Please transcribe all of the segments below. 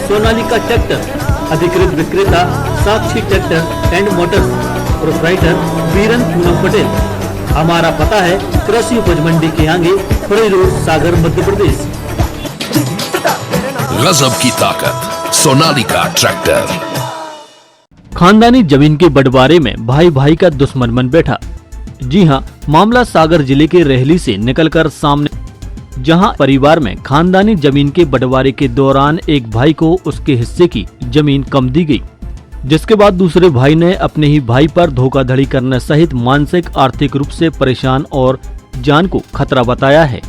Sonalika tractor अधिकृत विक्रेता Sakshi tractor and motors, proprietor Biran Poonam Patel. हमारा पता है कृषि उपज मंडी के आगे, खुरई रोड, सागर, मध्य प्रदेश। गजब की ताकत, सोनालिका ट्रैक्टर। खानदानी जमीन के बंटवारे में भाई भाई का दुश्मन बन बैठा। जी हां, मामला सागर जिले के रेहली से निकलकर सामने, जहां परिवार में खानदानी जमीन के बंटवारे के दौरान एक भाई को उसके हिस्से की जमीन कम दी गई, जिसके बाद दूसरे भाई ने अपने ही भाई पर धोखाधड़ी करने सहित मानसिक आर्थिक रूप से परेशान और जान को खतरा बताया है।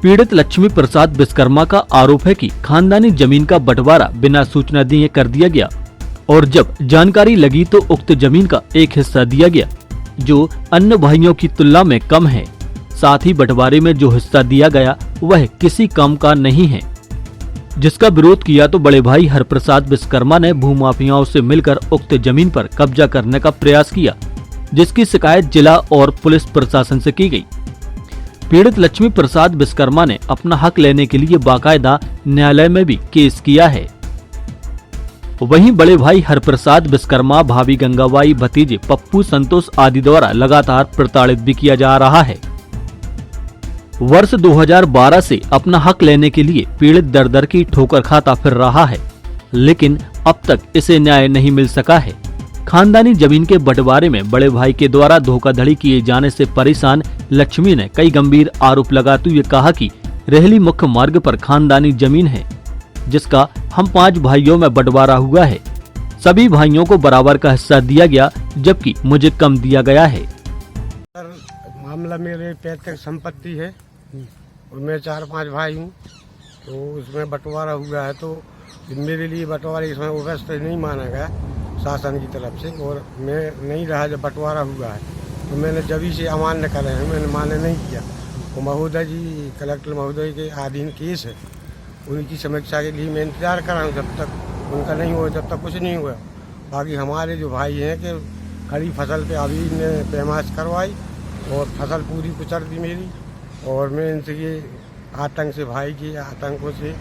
पीड़ित लक्ष्मी प्रसाद विश्वकर्मा का आरोप है कि खानदानी जमीन का बंटवारा बिना सूचना दिए कर दिया गया और जब जानकारी लगी तो उक्त जमीन का एक हिस्सा दिया गया जो अन्य भाइयों की तुलना में कम है। साथ ही बंटवारे में जो हिस्सा दिया गया वह किसी काम का नहीं है, जिसका विरोध किया तो बड़े भाई हरप्रसाद विश्वकर्मा ने भूमाफियाओं से मिलकर उक्त जमीन पर कब्जा करने का प्रयास किया, जिसकी शिकायत जिला और पुलिस प्रशासन से की गई। पीड़ित लक्ष्मी प्रसाद विश्वकर्मा ने अपना हक लेने के लिए बाकायदा न्यायालय में भी केस किया है। वहीं बड़े भाई हरप्रसाद विश्वकर्मा, भाभी गंगाबाई, भतीजे पप्पू, संतोष आदि द्वारा लगातार प्रताड़ित भी किया जा रहा है। वर्ष 2012 से अपना हक लेने के लिए पीड़ित दर दर की ठोकर खाता फिर रहा है, लेकिन अब तक इसे न्याय नहीं मिल सका है। खानदानी जमीन के बंटवारे में बड़े भाई के द्वारा धोखाधड़ी किए जाने से परेशान लक्ष्मी ने कई गंभीर आरोप लगाते हुए कहा कि रेहली मुख्य मार्ग पर खानदानी जमीन है, जिसका हम 5 भाइयों में बंटवारा हुआ है। सभी भाइयों को बराबर का हिस्सा दिया गया, जबकि मुझे कम दिया गया है। मामला मेरे पैतृक संपत्ति है और मैं 4-5 भाई हूँ, तो उसमें बंटवारा हुआ है। तो मेरे लिए बंटवारे इसमें व्यवस्था नहीं माना गया शासन की तरफ से, और मैं नहीं रहा जब बंटवारा हुआ है, तो मैंने जब से अमान्य करे हैं, मैंने मान्य नहीं किया। तो महोदय जी, कलेक्टर महोदय के अधीन केस है, उनकी समीक्षा के लिए मैं इंतजार कर रहा हूँ। जब तक उनका नहीं हुआ, जब तक कुछ नहीं हुआ। बाकी हमारे जो भाई हैं कि खड़ी फसल पे अभी ने पैमाश करवाई और फसल पूरी कुचल दी मेरी, और मैं इनसे ये आतंक से, भाई के आतंकों से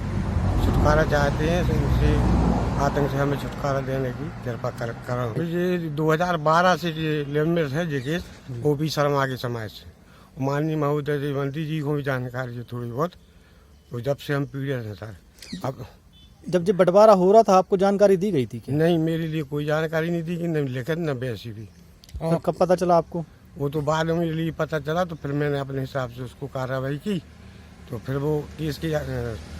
छुटकारा चाहते हैं, तो इनसे आतंक से हमें छुटकारा देने की कृपा कर रहा हूँ। ये 2012 से ये लंबित है, ये केस ओपी शर्मा के समय से। माननीय महोदय मंत्री जी को भी जानकारी है थोड़ी बहुत, तो जब से हम पीड़ित हैं सर। अब जब बंटवारा हो रहा था आपको जानकारी दी गई थी कि? नहीं, मेरे लिए कोई जानकारी नहीं दी, कि न लिखित न वैसी भी। तो कब पता चला आपको? वो तो बाद में मेरे लिए पता चला, तो फिर मैंने अपने हिसाब से उसको कार्रवाई की। तो फिर वो केस के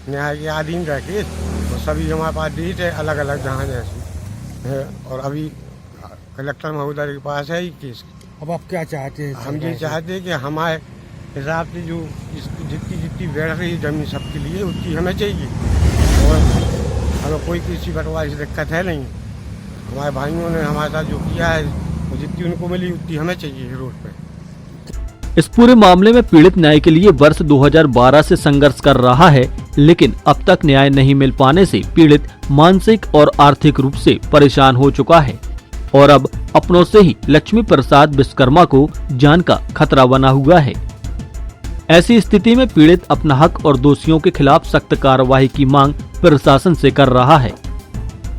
न्याय के अधीन रह केस, तो सभी हमारे पास डेट है अलग अलग जहाँ जैसी है, और अभी कलेक्टर महोदय के पास है ही केस। अब आप क्या चाहते हैं? हम ये चाहते हैं कि हमारे हिसाब से जो जितनी बढ़ रही जमीन सबके लिए उतनी हमें चाहिए, और हमें कोई किसी बंटवारे की दिक्कत है नहीं। हमारे भाइयों ने हमारे साथ जो किया है, वो जितनी उनको मिली उतनी हमें चाहिए रोड पे। इस पूरे मामले में पीड़ित न्याय के लिए वर्ष 2012 से संघर्ष कर रहा है, लेकिन अब तक न्याय नहीं मिल पाने से पीड़ित मानसिक और आर्थिक रूप से परेशान हो चुका है और अब अपनों से ही लक्ष्मी प्रसाद विश्वकर्मा को जान का खतरा बना हुआ है। ऐसी स्थिति में पीड़ित अपना हक और दोषियों के खिलाफ सख्त कार्रवाई की मांग प्रशासन से कर रहा है।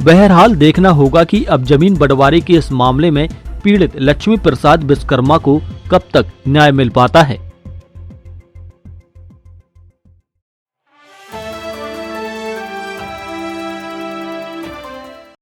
बहरहाल देखना होगा कि अब जमीन बंटवारे के इस मामले में पीड़ित लक्ष्मी प्रसाद विश्वकर्मा को कब तक न्याय मिल पाता है।